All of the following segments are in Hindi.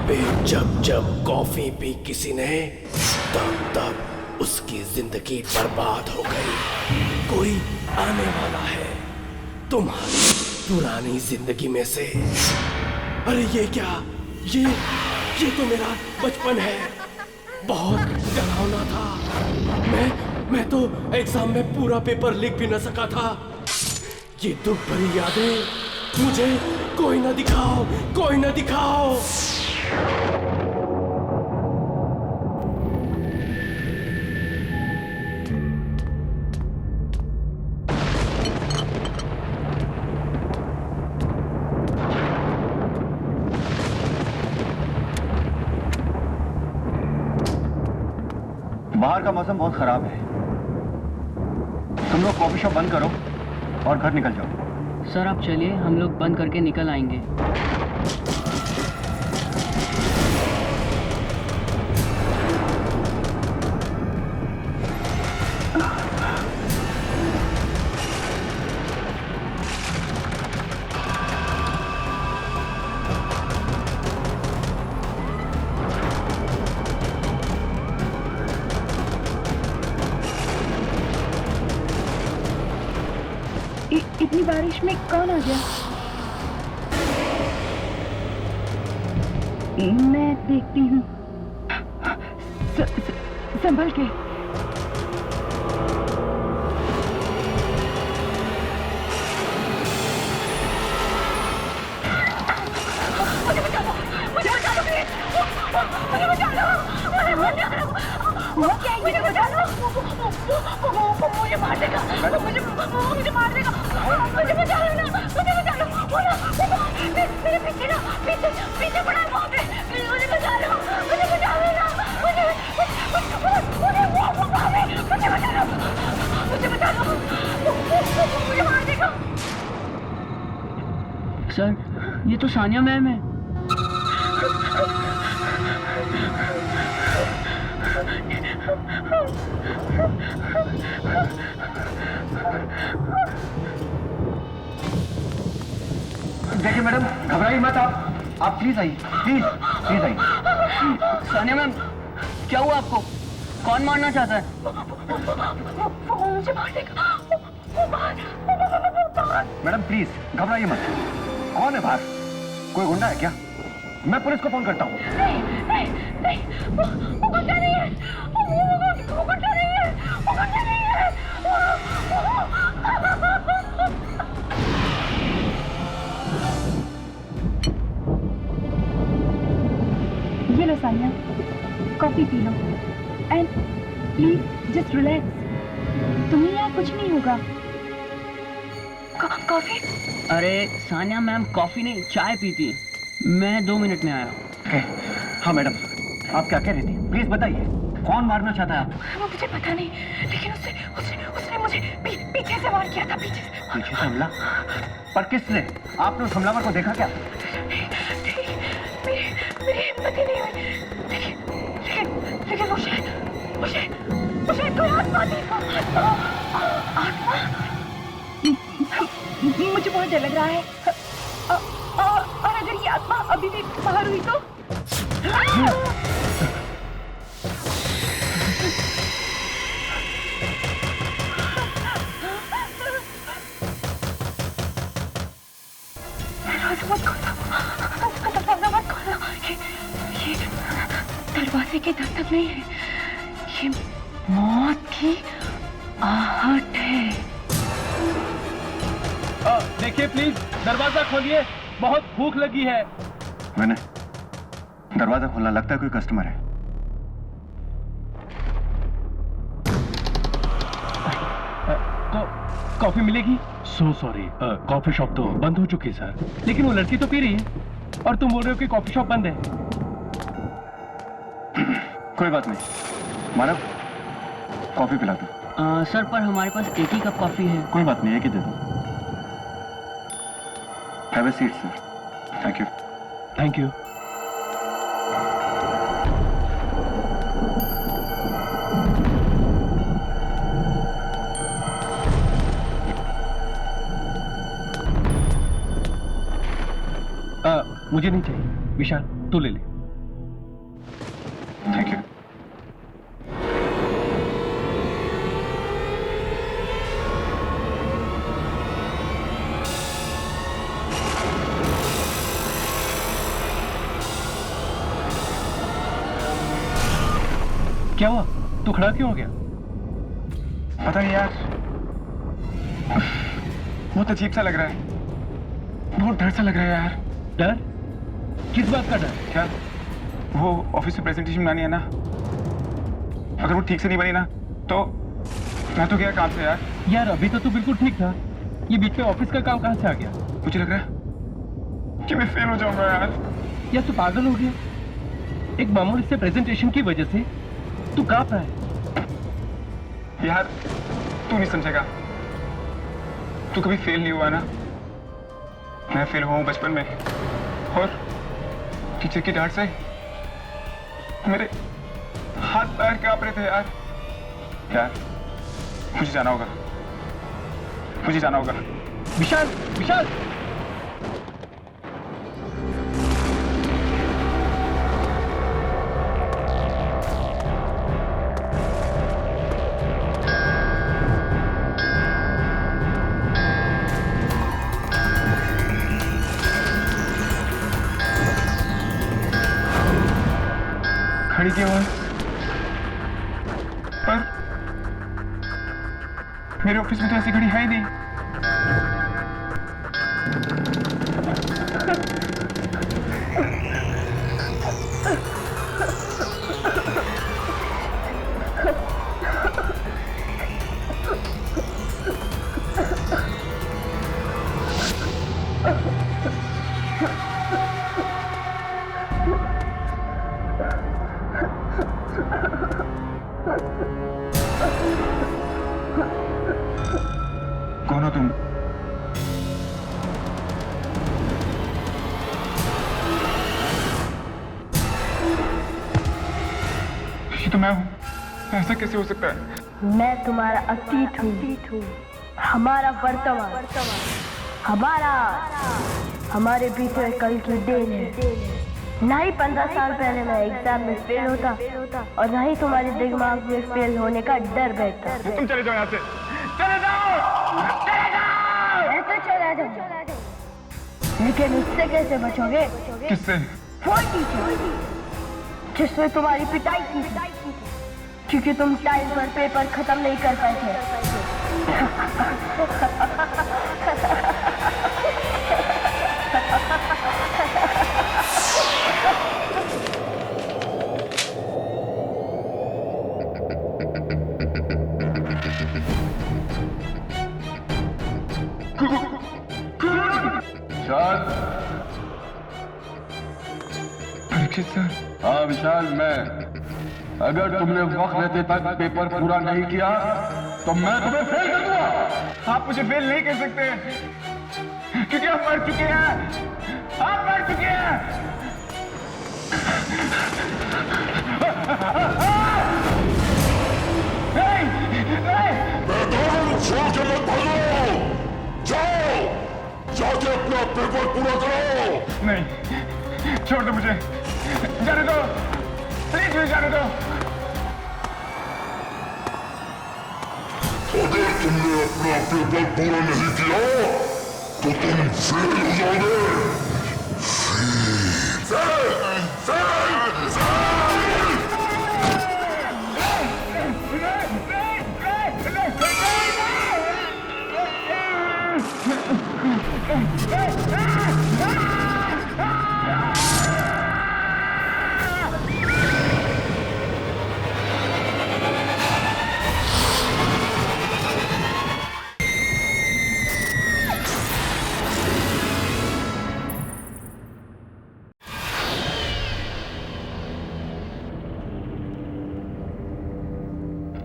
फिर जब जब कॉफी पी किसी ने, तब तब उसकी जिंदगी बर्बाद हो गई। कोई आने वाला है तुम्हारी पुरानी जिंदगी में से। अरे ये क्या, ये तो मेरा बचपन है, बहुत डरावना था। मैं तो एग्जाम में पूरा पेपर लिख भी न सका था। ये दुख भरी यादें मुझे कोई ना दिखाओ, कोई ना दिखाओ। बाहर का मौसम बहुत खराब है, तुम लोग कॉफी शॉप बंद करो और घर निकल जाओ। सर आप चलिए, हम लोग बंद करके निकल आएंगे। इतनी बारिश में कौन आ गया? मैं देखती हूँ। संभल के। मुझे बचा लो, मुझे बचा लो, मुझे बचा लो, वो क्या है? मुझे बचा लो, वो मुझे मार देगा, मुझे मार देगा, मुझे बचा लो ना, मुझे बचा लो, मेरे पीछे ना, पीछे पड़ा है वहाँ पे, मुझे बचा लो ना, मुझे बचा लो, मुझे मार देगा। सर ये तो सानिया मैम है। देखिए मैडम, घबराइए मत, आप प्लीज आइए, प्लीज आइए। सानिया मैम क्या हुआ आपको? कौन मारना चाहता है? वो मुझे मार देगा। मैडम प्लीज घबराइए मत। कौन है बाहर? कोई गुंडा है क्या? मैं पुलिस को फोन करता हूँ। नहीं, वो गुंडा नहीं है, वो गुंडा नहीं है, वो गुंडा नहीं है। ये लो सानिया, कॉफी पी लो एंड प्लीज जस्ट रिलैक्स। तुम्हें यहाँ कुछ नहीं होगा। कॉफी? अरे सानिया मैम कॉफी नहीं चाय पीती। मैं 2 मिनट में आया। हाँ मैडम, आप क्या कह रही थी? प्लीज बताइए, कौन मारना चाहता है आपको? वो मुझे पता नहीं, लेकिन उसने मुझे पीछे से वार किया था, पीछे से हमला? पर किसने? आपने उस हमलावर को देखा क्या? मेरी हिम्मत ही नहीं हुई, लेकिन वो शायद कोई आत्मा थी। आत्मा? मुझे बहुत डर लग रहा है। और अगर ये आत्मा अभी भी बाहर हुई तो? दरवाजे के दस्तक नहीं है, ये मौत की आहट है। देखिए प्लीज दरवाजा खोलिए, बहुत भूख लगी है। मैंने दरवाजा खोलना, लगता है कोई कस्टमर है। कॉफी मिलेगी? सो सॉरी, कॉफी शॉप तो बंद हो चुकी है सर। लेकिन वो लड़की तो पी रही है और तुम बोल रहे हो कि कॉफी शॉप बंद है। कोई बात नहीं, मानव कॉफी पिला दो। सर पर हमारे पास एक ही कप कॉफी है। कोई बात नहीं, एक ही दे दो। Have a seat sir. Thank you. Thank you. मुझे नहीं चाहिए। विशाल तू ले ले। Thank you. क्या हुआ? तू खड़ा क्यों हो गया? पता नहीं यार, बहुत अजीब सा लग रहा है, बहुत डर सा लग रहा है यार। डर? किस बात का डर? क्या वो ऑफिस में प्रेजेंटेशन बनानी है ना, अगर वो ठीक से नहीं बनी ना तो मैं तो गया काम से यार। यार अभी तो तू बिल्कुल ठीक था, ये बीच में ऑफिस का काम कहाँ से आ गया? मुझे लग रहा है कि मैं फेल हो जाऊंगा यार। यार तू पागल हो गया? एक मामूली से प्रेजेंटेशन की वजह से तू कांप रहा है। यार तू नहीं समझेगा, तू कभी फेल नहीं हुआ ना, मैं फेल हुआ हूँ बचपन में, और टीचर की डांट से मेरे हाथ पैर कांप रहे थे यार। यार मुझे जाना होगा, मुझे जाना होगा। विशाल, विशाल! खड़ी क्यों है? पर मेरे ऑफिस में तो ऐसी घड़ी है ही नहीं। कौन हो तुम? ये तो मैं हूँ, ऐसा कैसे हो सकता है? मैं तुम्हारा अतीत हूँ, हमारा वर्तमान, हमारा हमारे बीते कल की देन है। ना ही 15 साल पहले मैं एग्जाम में फेल होता और ना ही तुम्हारे दिमाग में फेल होने का डर बैठता। तुम चले जाओ यहाँ से, चले जाओ, चले जाओ। मैं तो चला जाऊँ, लेकिन उससे कैसे बचोगे? किससे? वो टीचर जिसने तुम्हारी पिटाई की थी, क्योंकि तुम टाइम पर पेपर खत्म नहीं कर पाए थे। विशाल। परीक्षित सर। हाँ विशाल, मैं। अगर तुमने वक्त रहते तक पेपर पूरा नहीं किया तो मैं तुम्हें फेल कर दूंगा। आप मुझे फेल नहीं कर सकते, क्योंकि आप मर चुके हैं, आप मर चुके हैं। मैदान छोड़ के मत भागो, जाओ जाके अपना पेपर पूरा करो। नहीं, छोड़ दो मुझे, जाने दो, प्लीज मुझे जाने दो। अगर तुमने अपना पेपर पूरा नहीं किया तो तुम फेल हो जाओगे। Fail, fail, fail.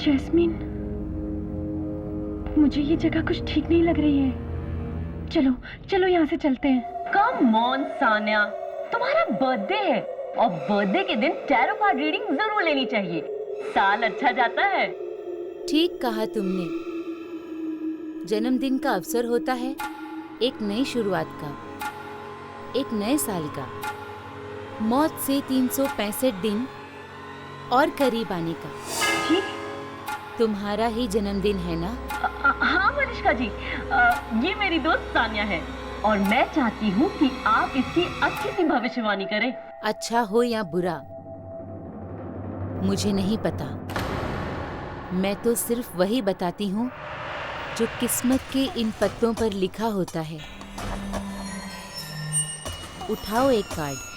जैस्मीन, मुझे ये जगह कुछ ठीक नहीं लग रही है। चलो चलो यहाँ से चलते हैं। कम ऑन सान्या, तुम्हारा बर्थडे है और बर्थडे के दिन टैरो कार्ड रीडिंग जरूर लेनी चाहिए, साल अच्छा जाता है। ठीक कहा तुमने, जन्मदिन का अवसर होता है एक नई शुरुआत का, एक नए साल का। मौत से 365 दिन और करीब आने का। जी तुम्हारा ही जन्मदिन है ना? हाँ मनीषका जी, ये मेरी दोस्त सानिया है और मैं चाहती हूँ कि आप इसकी अच्छी सी भविष्यवाणी करें। अच्छा हो या बुरा मुझे नहीं पता, मैं तो सिर्फ वही बताती हूँ जो किस्मत के इन पत्तों पर लिखा होता है। उठाओ एक कार्ड।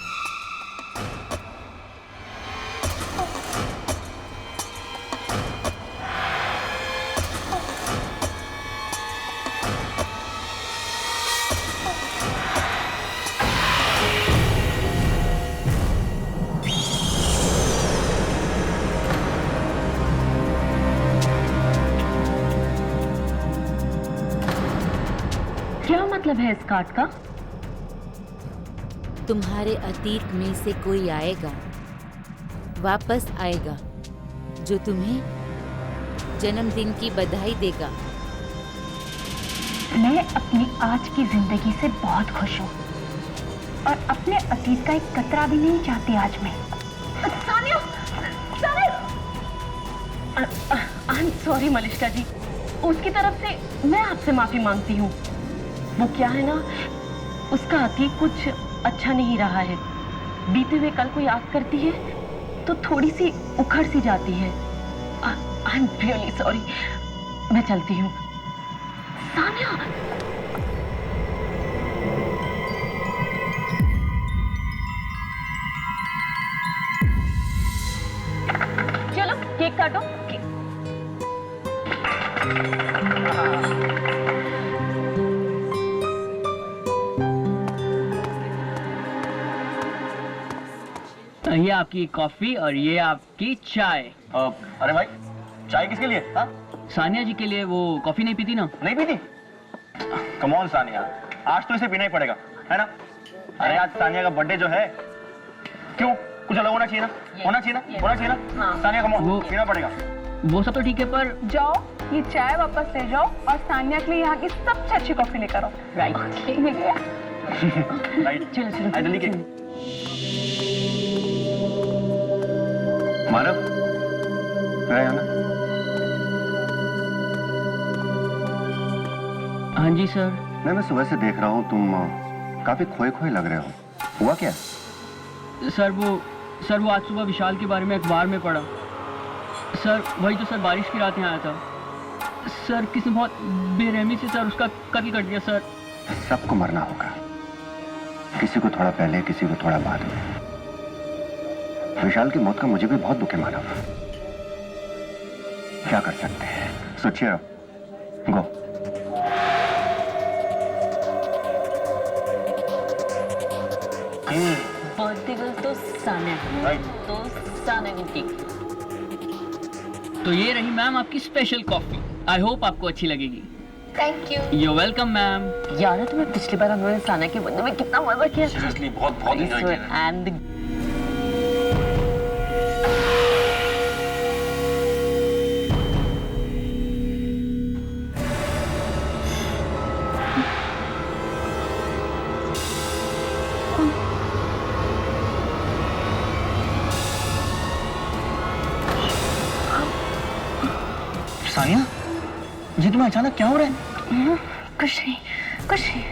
क्या मतलब है इस कार्ड का? तुम्हारे अतीत में से कोई आएगा, वापस आएगा, जो तुम्हें जन्मदिन की बधाई देगा। मैं अपनी आज की जिंदगी से बहुत खुश हूँ और अपने अतीत का एक कतरा भी नहीं चाहती आज मैं। Sania, I am sorry Manishka जी, उसकी तरफ से मैं आपसे माफी मांगती हूँ। वो क्या है ना, उसका अतीत कुछ अच्छा नहीं रहा है। बीते हुए कल को याद करती है तो थोड़ी सी उखड़ सी जाती है। आई एम रियली सॉरी, मैं चलती हूँ। सानिया, चलो केक काटो। ये आपकी कॉफी और ये आपकी चाय। अरे भाई, चाय किसके लिए? हाँ, सानिया जी के लिए। वो कॉफी नहीं पीती ना? नहीं पीती? कम ऑन सानिया, आज तो इसे पीना ही पड़ेगा, है ना? अरे आज सानिया का बर्थडे जो है, क्यों कुछ अलग होना चाहिए ना? होना चाहिए ना? होना चाहिए ना? हाँ। सानिया कम ऑन, पीना पड़ेगा। वो सब तो ठीक है, पर जाओ ये चाय वापस ले जाओ और सानिया के लिए यहाँ की सबसे अच्छी कॉफी लेकर आओ। राइट, राइट, चलो चलो आई जल्दी के। मानव, है ना? हाँ जी सर। मैं सुबह से देख रहा हूँ तुम काफी खोए खोए लग रहे हो। हुआ क्या? सर वो आज सुबह विशाल के बारे में अखबार में पढ़ा। सर वही तो सर, बारिश की रात यहाँ आया था। सर किसी बहुत बेरहमी से सर उसका कत्ल कर दिया सर। सबको मरना होगा, किसी को थोड़ा पहले, किसी को थोड़ा बाद में। विशाल की मौत का मुझे भी बहुत दुख है मानव। क्या कर सकते हैं? सोचिए, गो। बर्थडे गर्ल तो सानिया, तो सानिया को केक। तो ये रही मैम आपकी स्पेशल कॉफी। आई होप आपको अच्छी लगेगी। Thank you. You welcome ma'am. यार तुम्हें पिछली बार हमने सानिया के बर्थडे में कितना मजा किया। सीरियसली बहुत बहुत एंजॉय किया। एंड सानिया, जी तुम्हें अचानक क्या हो रहा है? कुछ नहीं, कुछ नहीं।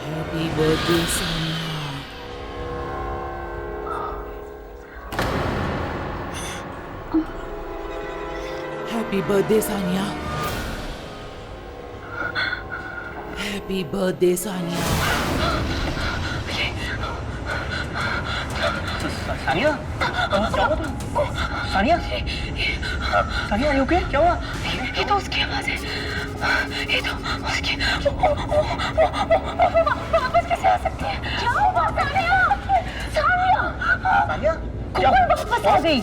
Happy birthday Sania. Happy birthday Sania. Happy birthday Sania. Sania, क्या हुआ तुम? Sania, Sania are you okay? क्या हुआ? ये तो उसकी आवाज है। ये तो उसकी। वापस कैसे आ सकती है? जाओ सानिया, सानिया। सानिया, क्या वापस आ गई?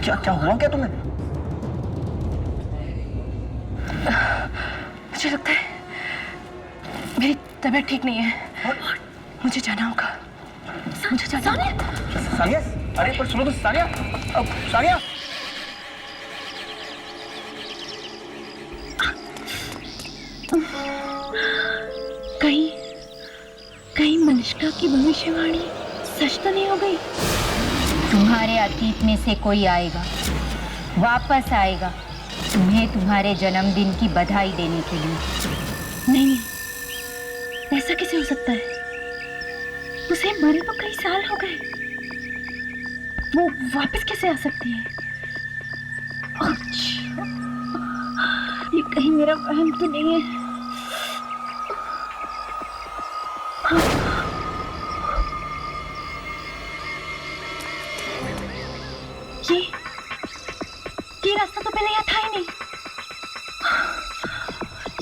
क्या हुआ क्या तुम्हें? मुझे लगता है मेरी तबीयत ठीक नहीं है। मुझे जाना होगा। मुझे जाना होगा। सानिया, अरे पर सुनो तो सानिया, सानिया। कहीं मनीषका की भविष्यवाणी सच तो नहीं हो गई? तुम्हारे अतीत में से कोई आएगा, वापस आएगा तुम्हें तुम्हारे जन्मदिन की बधाई देने के लिए। नहीं, ऐसा कैसे हो सकता है? उसे मरे तो कई साल हो गए, वो वापस कैसे आ सकती है? अच्छा, ये कहीं मेरा वहम तो नहीं है? ये रास्ता तो पहले यहाँ था ही नहीं।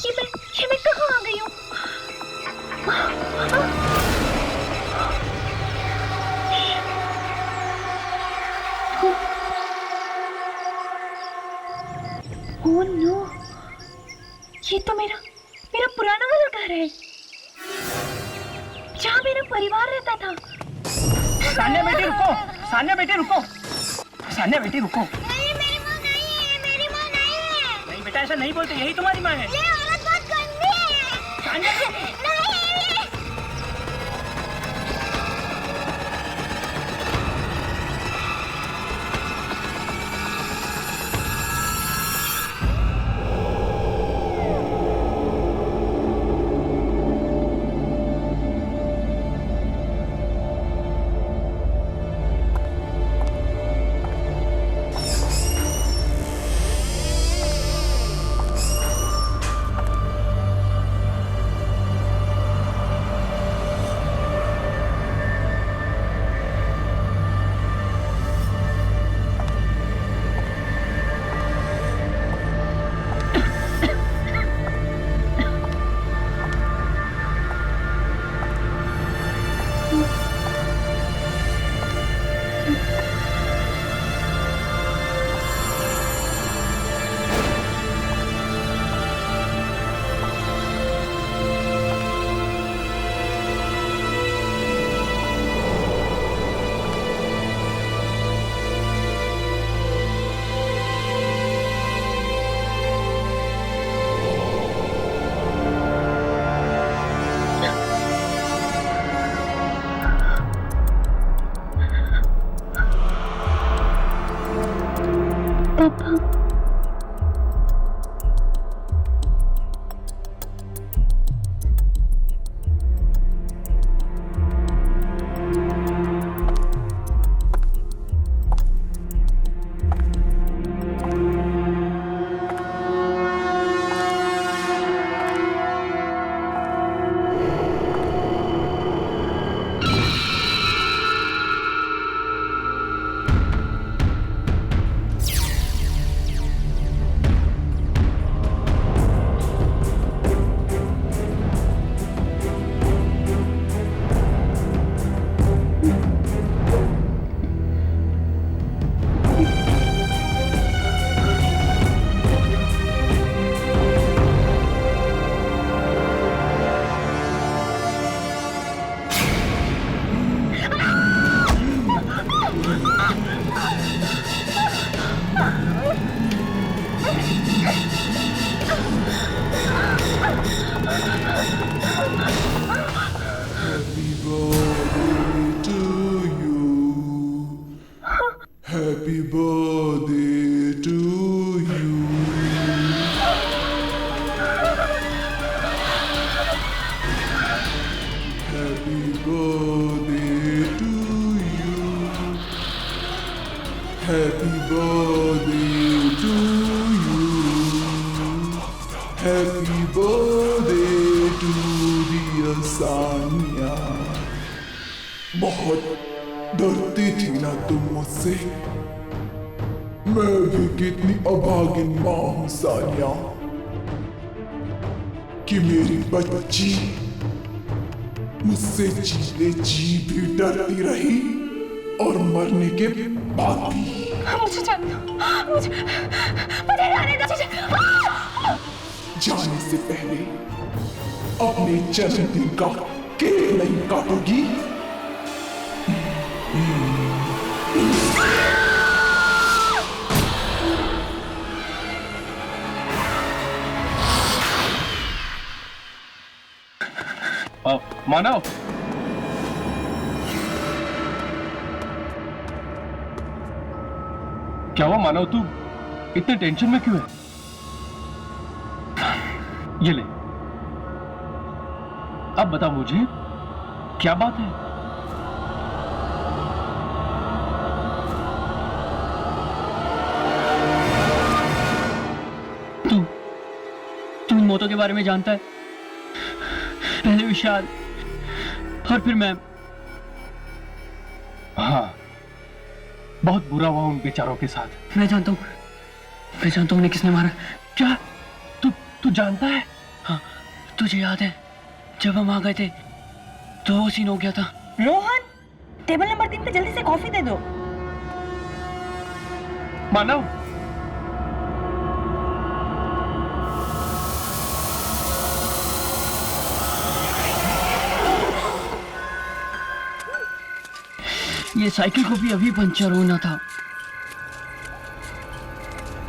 ये मैं कहाँ आ गई हूँ? ओह नो, ये तो मेरा पुराना वाला घर है, जहाँ मेरा परिवार रहता था। सान्या बेटी रुको, सान्या बेटी रुको, सान्या बेटी रुको। नहीं, मेरी माँ नहीं है, मेरी माँ नहीं है। नहीं बेटा, ऐसा नहीं बोलते, यही तुम्हारी माँ है। ये औरत बहुत गंदी है। सान्या नहीं। Happy birthday to you. Happy birthday to you. Happy birthday to you. Happy birthday to dear Sanya. बहुत डरती थी ना तुम मुझसे। मैं भी कितनी अभागिन माँ हूँ सानिया, कि मेरी बच्ची मुझसे जीते जी भी डरती रही और मरने के बाद भी। मुझे जाने दो, मुझे जाने दो। जाने से पहले अपने जन्मदिन का केक नहीं काटोगी? मानव, क्या हुआ मानव, तू इतने टेंशन में क्यों है? ये ले, अब बता मुझे क्या बात है? तू इन मौतों के बारे में जानता है? पहले विशाल और फिर मैं। हाँ, बहुत बुरा हुआ उन बेचारों के साथ। मैं जानता हूँ उन्हें किसने मारा। क्या तू जानता है? हाँ, तुझे याद है जब हम आ गए थे तो वो सीन हो गया था। रोहन, टेबल नंबर 3 पे जल्दी से कॉफी दे दो। मानव, ये साइकिल को भी अभी पंचर होना था।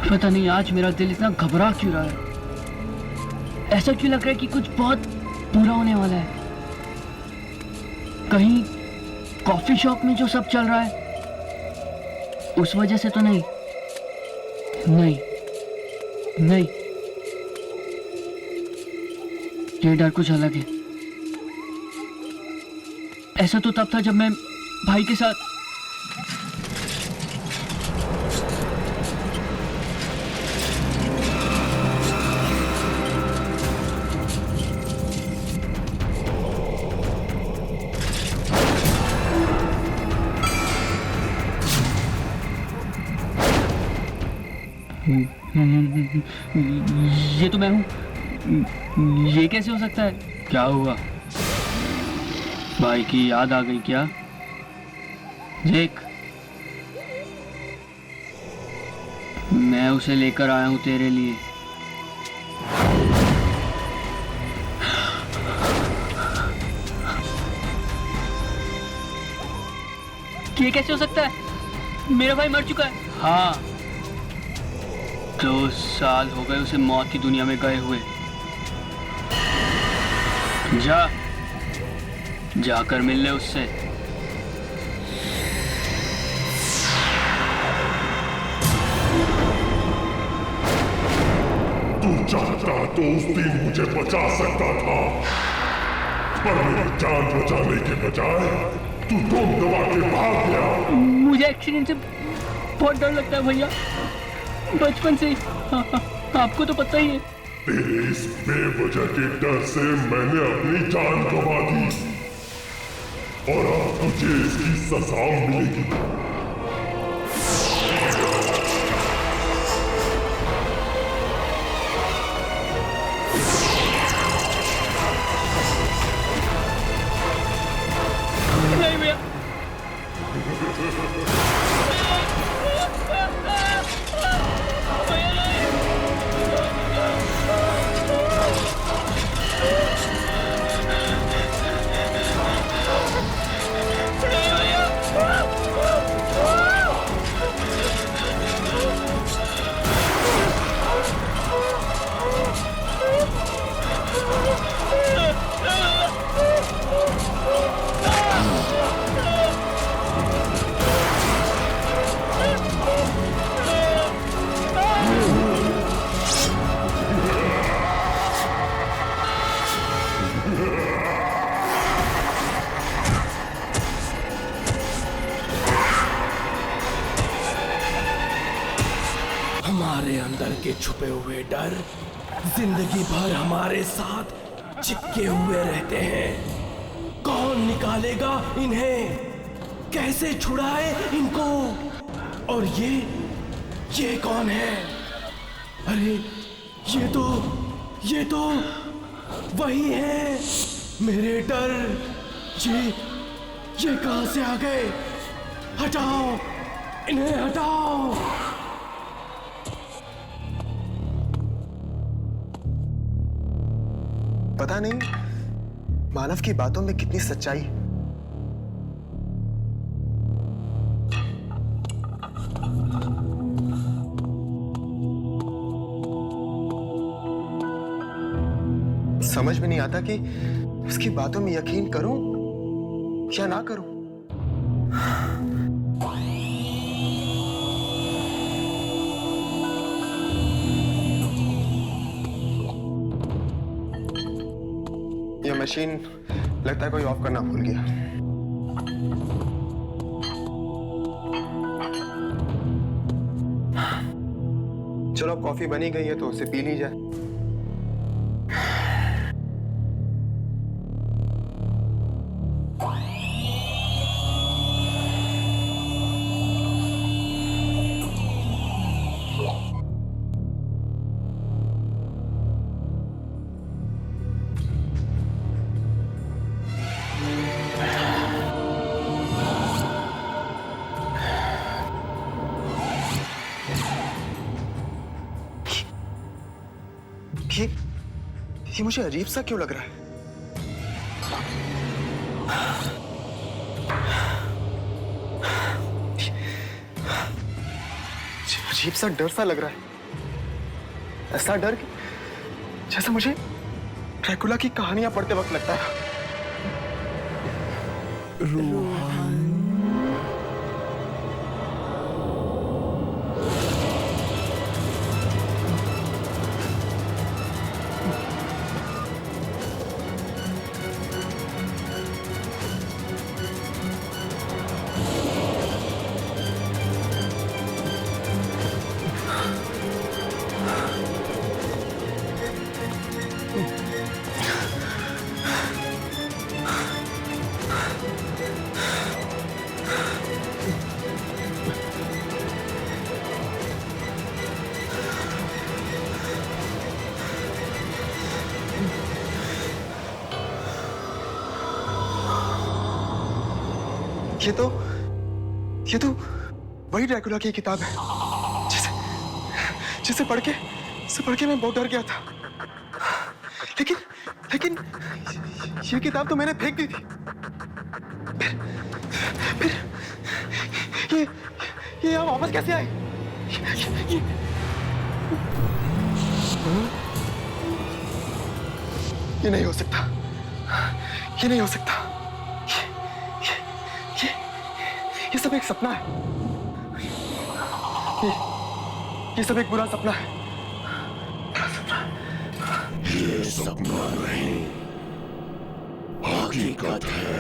पता नहीं आज मेरा दिल इतना घबरा क्यों रहा है। ऐसा क्यों लग रहा है कि कुछ बहुत बुरा होने वाला है। कहीं कॉफी शॉप में जो सब चल रहा है उस वजह से तो नहीं। ये डर कुछ अलग है। ऐसा तो तब था जब मैं भाई के साथ ये तो मैं हूं। ये कैसे हो सकता है? क्या हुआ? भाई की याद आ गई क्या? देख, मैं उसे लेकर आया हूं तेरे लिए। ये कैसे हो सकता है? मेरा भाई मर चुका है। हाँ, 2 साल हो गए उसे मौत की दुनिया में गए हुए। जाकर मिल ले उससे। तू चाहता तो उस दिन मुझे बचा सकता था, पर मेरी जान बचाने के बजाय तू दम दबा के भाग गया। मुझे एक्सीडेंट से बहुत डर लगता है भैया, बचपन से ही। आपको तो पता ही है। तेरे इस बेवजह के डर से मैंने अपनी जान गंवा दी, और अब तुझे इसकी सजा मिलेगी। नहीं भैया। हमारे अंदर के छुपे हुए डर जिंदगी भर हमारे साथ चिपके हुए रहते हैं। कौन निकालेगा इन्हें? कैसे छुड़ाए इनको? और ये कौन है? अरे ये तो वही है मेरे डर। ये कहां से आ गए? हटाओ इन्हें, हटाओ। पता नहीं मानव की बातों में कितनी सच्चाई। समझ में नहीं आता कि उसकी बातों में यकीन करूं या ना करूं। मशीन लगता है कोई ऑफ करना भूल गया। चलो अब कॉफी बनी गई है तो उसे पी ली जाए। ये मुझे अजीब सा क्यों लग रहा है? अजीब सा डर सा लग रहा है। ऐसा डर कि जैसे मुझे ड्रैकुला की कहानियां पढ़ते वक्त लगता है। रोहन ये तो वही ड्रैकुला की किताब है जिसे पढ़ के मैं बहुत डर गया था। लेकिन ये किताब तो मैंने फेंक दी थी। फिर ये यहाँ वापस कैसे आई? ये नहीं हो सकता। ये नहीं हो सकता। ये सब एक सपना है। ये सब एक बुरा सपना है। ये सपना नहीं, हकीकत है।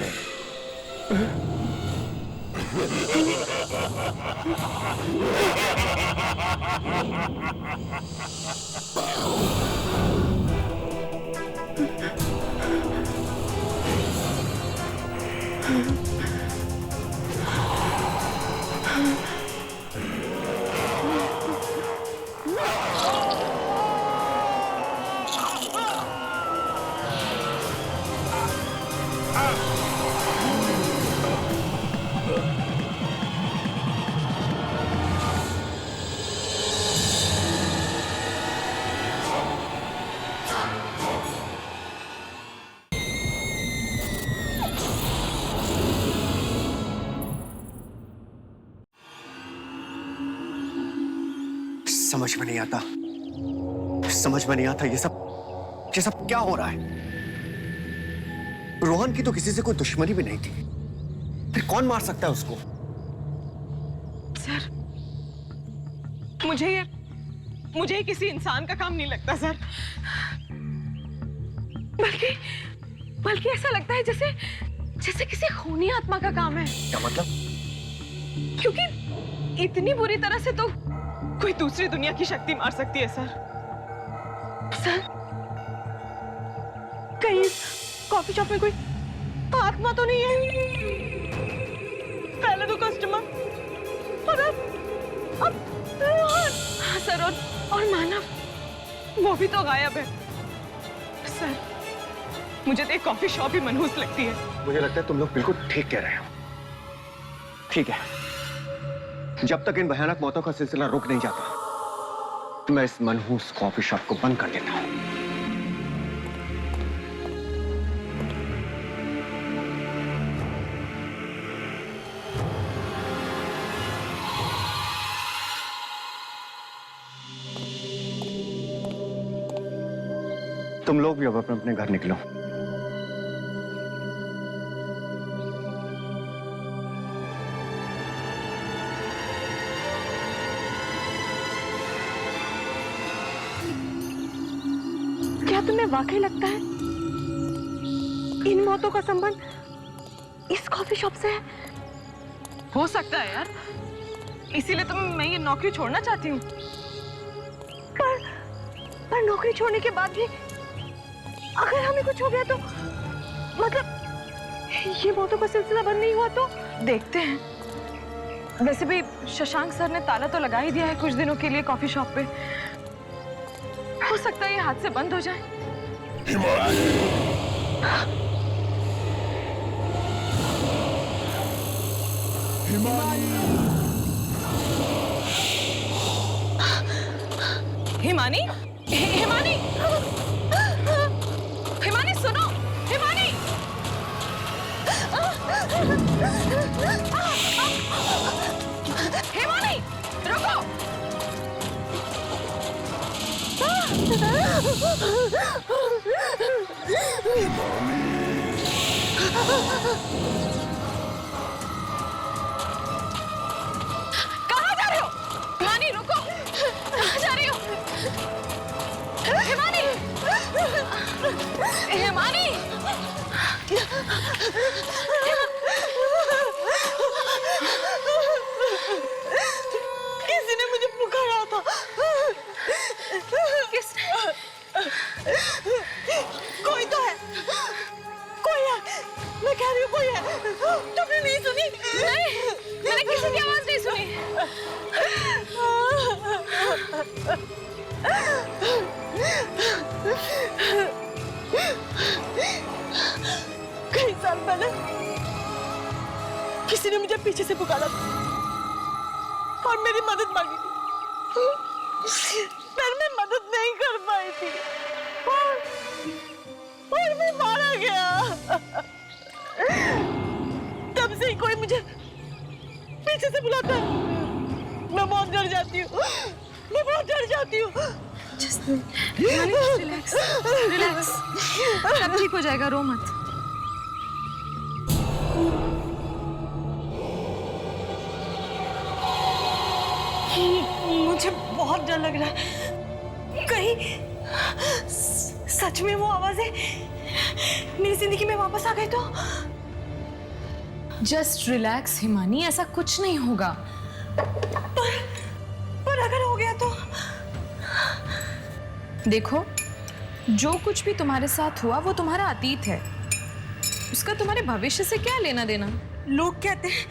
समझ में नहीं आता ये सब क्या हो रहा है? रोहन की तो किसी से कोई दुश्मनी भी नहीं थी, फिर कौन मार सकता है उसको? सर, मुझे किसी इंसान का काम नहीं लगता सर। बल्कि ऐसा लगता है जैसे किसी खूनी आत्मा का काम है। क्या मतलब? क्योंकि इतनी बुरी तरह से तो कोई दूसरी दुनिया की शक्ति मार सकती है सर। कहीं कॉफी शॉप में कोई आत्मा तो नहीं है? पहले तो कस्टमर और अब हाँ सर, और मानव वो भी तो गायब है सर। मुझे तो एक कॉफी शॉप ही मनहूस लगती है। मुझे लगता है तुम लोग बिल्कुल ठीक कह रहे हो। ठीक है, जब तक इन भयानक मौतों का सिलसिला रुक नहीं जाता मैं इस मनहूस कॉफी शॉप को बंद कर देता हूं। तुम लोग भी अब अपने अपने घर निकलो। क्या तुम्हें वाकई लगता है इन मौतों का संबंध इस कॉफी शॉप से है। हो सकता है यार, इसीलिए तो मैं ये नौकरी छोड़ना चाहती हूँ। पर नौकरी छोड़ने के बाद भी अगर हमें कुछ हो गया तो, मतलब ये मौतों का सिलसिला बंद नहीं हुआ तो देखते हैं। वैसे भी शशांक सर ने ताला तो लगा ही दिया है कुछ दिनों के लिए कॉफी शॉप पे। हो सकता है ये हाथ से बंद हो जाए। हिमानी, हिमानी, हिमानी सुनो, हिमानी, हिमानी रुको। कहाँ जा रहे हो? हिमानी रुको, कहाँ जा रही हो? हिमानी, हिमानी, किसी ने मुझे पुकारा था। किसने? कोई तो है, कोई है, मैं कह रही हूँ कोई है। तुमने नहीं सुनी? नहीं, मैंने किसी की आवाज नहीं सुनी। कई साल पहले किसी ने मुझे पीछे से पुकारा था और मेरी मदद मांगी थी, पर मैं मदद नहीं कर पाई थी और मैं मारा गया। तब से ही कोई मुझे पीछे से बुलाता है, मैं बहुत डर जाती हूँ, मैं बहुत डर जाती हूँ। रिलैक्स, रिलैक्स, सब ठीक हो जाएगा, रो मत। मुझे बहुत डर लग रहा है, कहीं सच में वो आवाजें मेरी जिंदगी में वापस आ गई तो। जस्ट रिलैक्स हिमानी, ऐसा कुछ नहीं होगा। पर अगर हो गया तो? देखो, जो कुछ भी तुम्हारे साथ हुआ वो तुम्हारा अतीत है, उसका तुम्हारे भविष्य से क्या लेना देना। लोग कहते हैं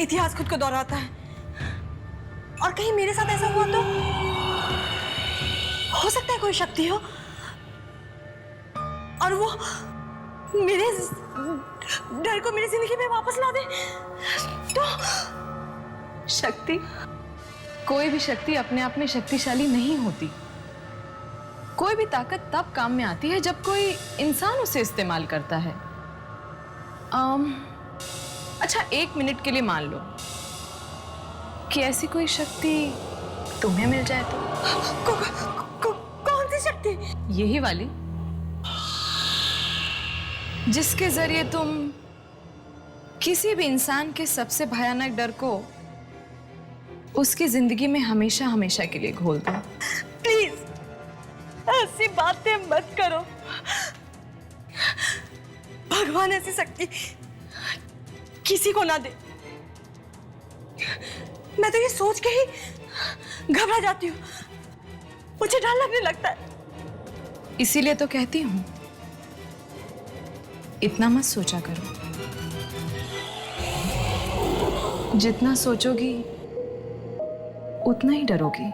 इतिहास खुद को दोहराता है, और कहीं मेरे साथ ऐसा हुआ तो? हो सकता है कोई शक्ति हो और वो मेरे डर को मेरी जिंदगी में वापस ला दे तो? शक्ति? कोई भी शक्ति अपने आप में शक्तिशाली नहीं होती। कोई भी ताकत तब काम में आती है जब कोई इंसान उसे इस्तेमाल करता है। अच्छा, 1 मिनट के लिए मान लो कि ऐसी कोई शक्ति तुम्हें मिल जाए तो? कौन सी शक्ति? यही वाली, जिसके जरिए तुम किसी भी इंसान के सबसे भयानक डर को उसकी जिंदगी में हमेशा हमेशा के लिए घोल दो। प्लीज ऐसी बातें मत करो। भगवान ऐसी शक्ति किसी को ना दे। मैं तो ये सोच के ही घबरा जाती हूँ, मुझे डर लगने लगता है। इसीलिए तो कहती हूँ, इतना मत सोचा करो। जितना सोचोगी उतना ही डरोगी।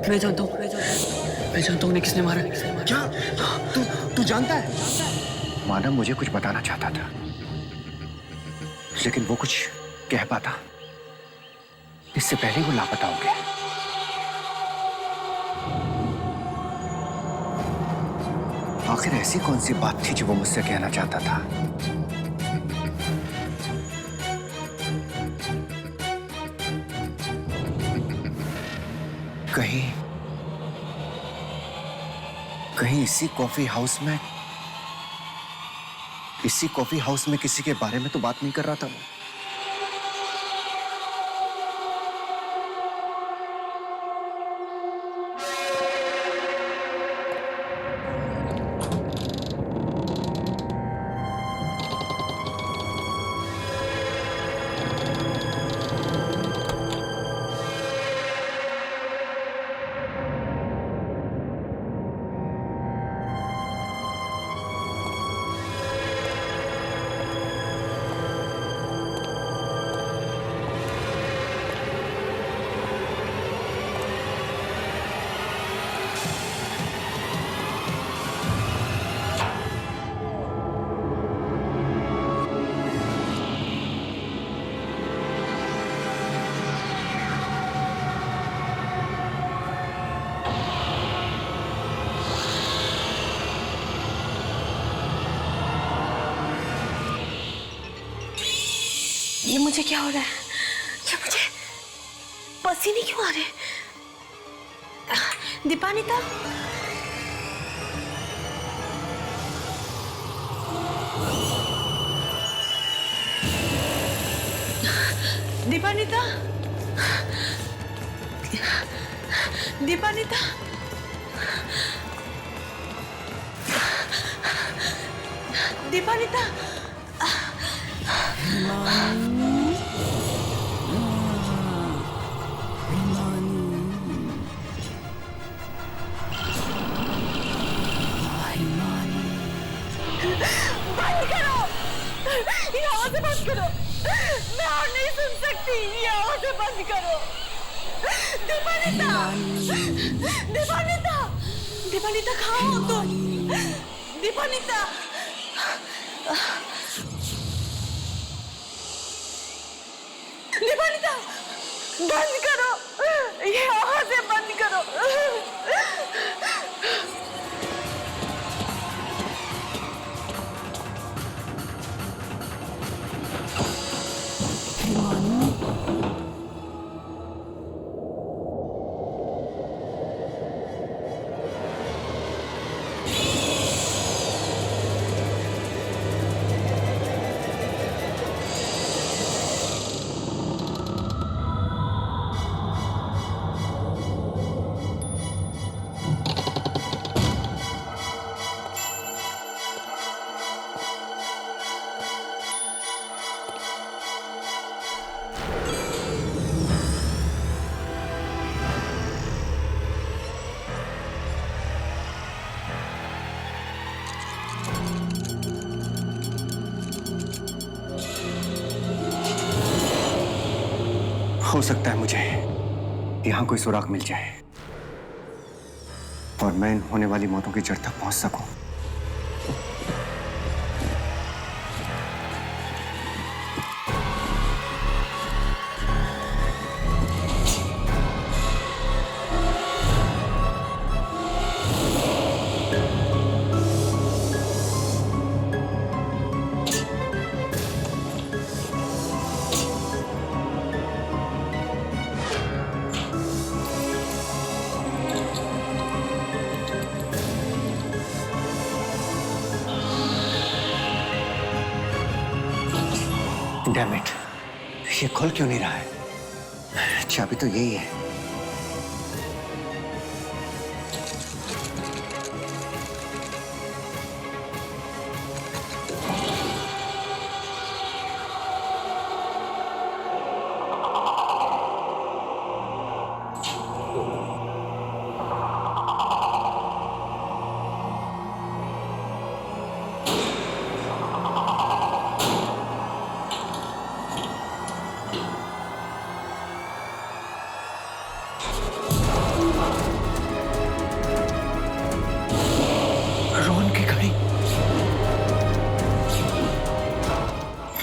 मैं जानता हूँ उन्हें किसने मारा। क्या? तू जानता है? मानव मुझे कुछ बताना चाहता था, लेकिन वो कुछ कह पाता इससे पहले वो लापता हो गया। आखिर ऐसी कौन सी बात थी जो वो मुझसे कहना चाहता था? कहीं इसी कॉफी हाउस में किसी के बारे में तो बात नहीं कर रहा था वो। ये मुझे क्या हो रहा है? ये मुझे पसीने क्यों आ रहे हैं? दीपानिता, दीपानिता, दीपानिता, दीपानिता, बंद करो, ये आवाज़ें बंद करो, मैं और नहीं सुन सकती, ये आवाज़ें बंद करो। दीपानिता, दीपानिता, दीपानिता कहाँ हो तुम? दीपानिता, दीपानिता, बंद करो, ये आवाज़ें बंद करो। हो सकता है मुझे यहां कोई सुराग मिल जाए और मैं इन होने वाली मौतों की जड़ तक पहुंच सकूं। Damn it, ये खुल क्यों नहीं रहा है? चाबी तो यही है।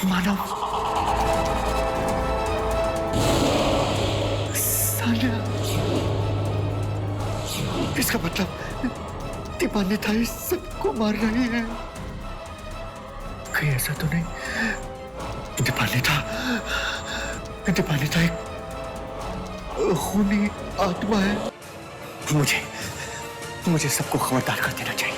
मानव, सानिया, इसका मतलब दीपानिता इस सबको मार रही है। कहीं ऐसा तो नहीं दीपानिता एक खूनी आत्मा है। मुझे सबको खबरदार कर देना चाहिए।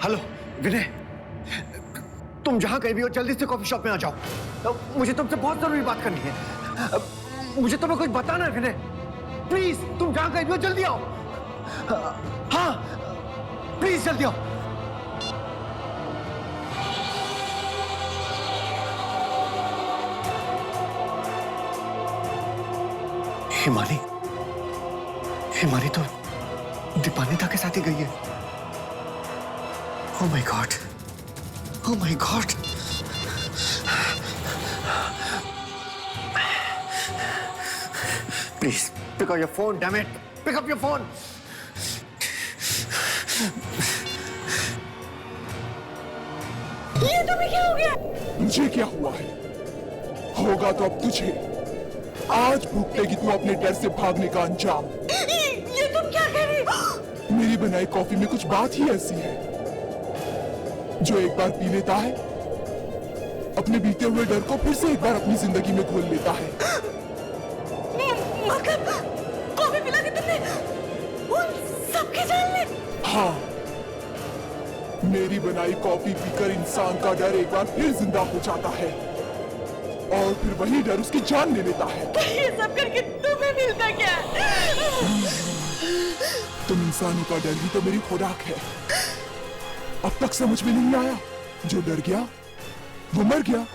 हेलो विनय, तुम जहां कहीं भी हो जल्दी से कॉफी शॉप में आ जाओ। मुझे तुमसे बहुत जरूरी बात करनी है। मुझे तुम्हें कुछ बताना है विनय। प्लीज तुम जहां कहीं भी हो जल्दी आओ। हाँ प्लीज जल्दी आओ। हिमानी तो दीपानिता के साथ ही गई है। Oh my God! Oh my God! Please pick up your phone, damn it! Pick up your phone. ये तुम्हें क्या हो गया? मुझे क्या हुआ है? होगा तो अब तुझे। आज भुगतेगी तू अपने डर से भागने का अंजाम। ये तुम क्या कह रही हो? मेरी बनाई कॉफी में कुछ बात ही ऐसी है जो एक बार पी लेता है, अपने बीते हुए डर को फिर से एक बार अपनी जिंदगी में घोल लेता है। मतलब कॉफी पिला के तुमने उन सबके जान ले? हाँ, मेरी बनाई कॉफी पीकर इंसान का डर एक बार फिर जिंदा हो जाता है और फिर वही डर उसकी जान ले लेता है। ये सब करके तुम्हें मिलता क्या? तुम इंसानों का डर ही तो मेरी खुराक है। अब तक समझ में नहीं आया, जो डर गया वो मर गया।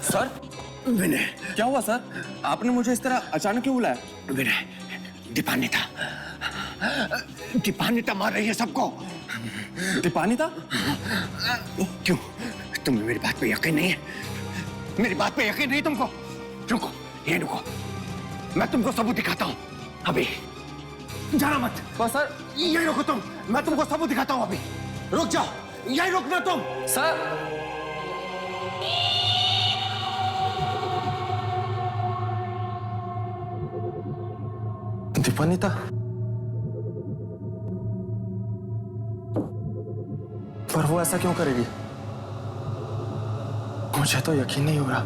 सर विनय, क्या हुआ सर? आपने मुझे इस तरह अचानक क्यों बुलाया? विनय, दीपानिता मार रही है सबको। दीपानिता? क्यों, तुम्हें मेरी बात पे यकीन नहीं है? मेरी बात पे यकीन नहीं तुमको? रुको, ये रुको, मैं तुमको सबूत दिखाता हूँ। अभी जाना मत। सर यही रुको तुम, मैं तुमको सबूत दिखाता हूँ। अभी रुक जाओ, यही रुकना तुम। सर दीपानिता, पर वो ऐसा क्यों करेगी? मुझे तो यकीन नहीं हो रहा।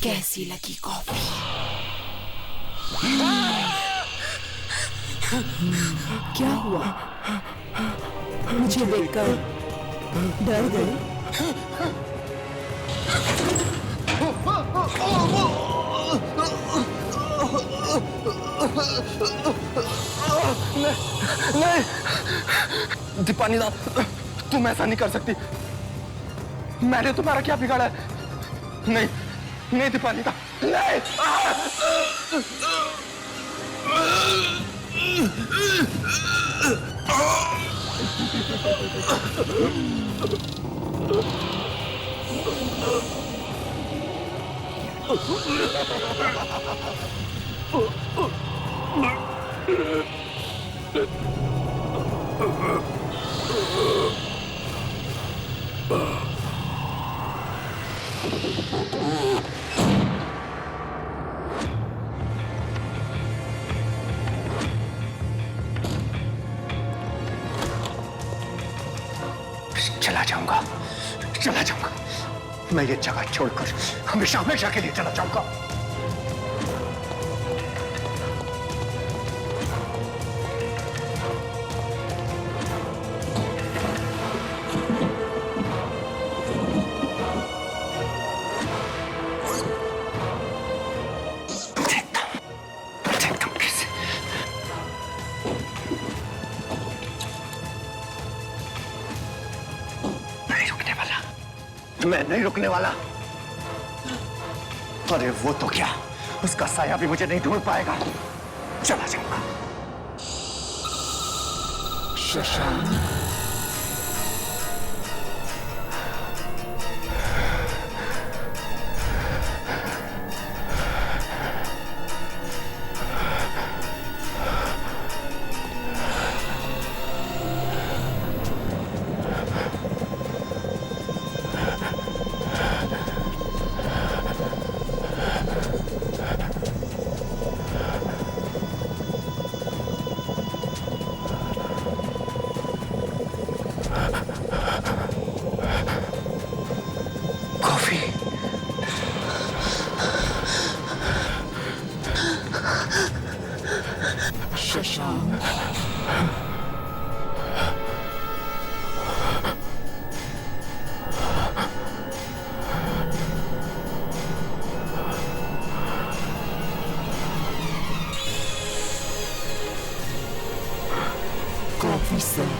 कैसी लगी कॉफी? क्या हुआ? मुझे देखकर डर गए? नहीं, दीपानीदा, तुम ऐसा नहीं कर सकती। मैंने तुम्हारा क्या बिगाड़ा है? नहीं, नहीं दीपानीदा, नहीं। चला जाऊंगा, चला जाऊंगा। मैं ये जगह छोड़कर हमेशा हमेशा के लिए चला जाऊंगा। मैं नहीं रुकने वाला। अरे वो तो क्या, उसका साया भी मुझे नहीं ढूंढ पाएगा। चला जाऊंगा। Shashank, coffee sir.